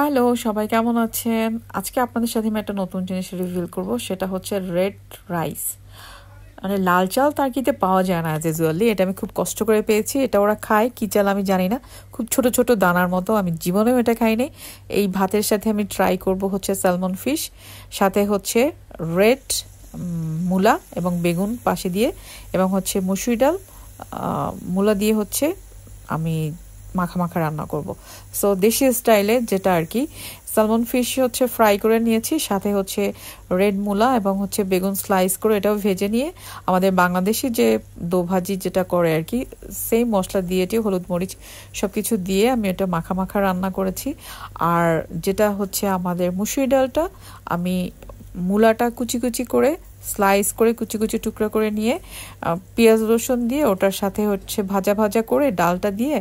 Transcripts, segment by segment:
Hello, সবাই কেমন আছেন? আজকে আপনাদের সাথে আমি একটা নতুন জিনিস রিভিল করব, সেটা হচ্ছে রেড রাইস। মানে লাল চাল টার্কিতে পাওয়া যায় না অ্যাজ ইউজুয়ালি, এটা আমি খুব কষ্ট করে পেয়েছি। এটা ওরা খায় কি চাল আমি জানি না, খুব ছোট ছোট দানার মতো, আমি জীবনেও এটা খাইনি। এই ভাতের সাথে আমি ট্রাই করব হচ্ছে স্যালমন ফিশ, সাথে হচ্ছে রেড মূলা এবং বেগুন পাশে দিয়ে, এবং হচ্ছে মসুর ডাল, মূলা দিয়ে হচ্ছে আমি মাখা মাখা রান্না করব। সো দেশি স্টাইলে যেটা আর কি, স্যালমন ফিশ হচ্ছে ফ্রাই করে নিয়েছি, সাথে হচ্ছে রেড মূলা এবং হচ্ছে বেগুন স্লাইস করে এটাও ভেজে নিয়ে, আমাদের বাংলাদেশি যে দো ভাজি যেটা করে আর কি, সেম মশলা দিয়ে হলুদ মরিচ সব কিছু দিয়ে আমি এটা মাখা মাখা রান্না করেছি। আর যেটা হচ্ছে আমাদের মুসুরি ডালটা, আমি মূলাটা কুচি কুচি করে স্লাইস করে কুচি কুচি টুকরা করে নিয়ে পেঁয়াজ রসুন দিয়ে ওটার সাথে হচ্ছে ভাজা ভাজা করে ডালটা দিয়ে,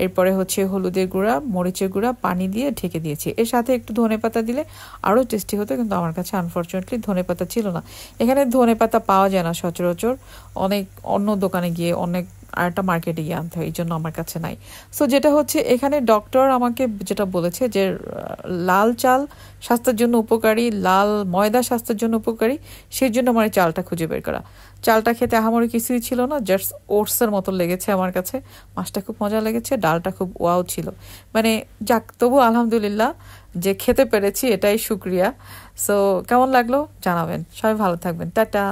এরপরে হচ্ছে হলুদের গুঁড়া মরিচের গুঁড়া পানি দিয়ে ঢেকে দিয়েছি। এর সাথে একটু ধনেপাতা দিলে আরও টেস্টি হতো, কিন্তু আমার কাছে আনফর্চুনেটলি ধনেপাতা ছিল না। এখানে ধনেপাতা পাওয়া যায় না সচরাচর, অনেক অন্য দোকানে গিয়ে অনেক আর একটা মার্কেটে গিয়ে আনতে হয়, এই জন্য আমার কাছে নাই। সো যেটা হচ্ছে এখানে ডক্টর আমাকে যেটা বলেছে যে লাল চাল স্বাস্থ্যের জন্য উপকারী, লাল ময়দা স্বাস্থ্যের জন্য উপকারী, সেই জন্য আমার এই চালটা খুঁজে বের করা। চালটা খেতে আহামরি কিছুই ছিল না, জাস্ট ওটসের মতো লেগেছে আমার কাছে। মাছটা খুব মজা লেগেছে, ডালটা খুব ওয়াও ছিল। মানে যাক, তবু আলহামদুলিল্লাহ যে খেতে পেরেছি, এটাই শুক্রিয়া। সো কেমন লাগলো জানাবেন, সবাই ভালো থাকবেন, টাটা।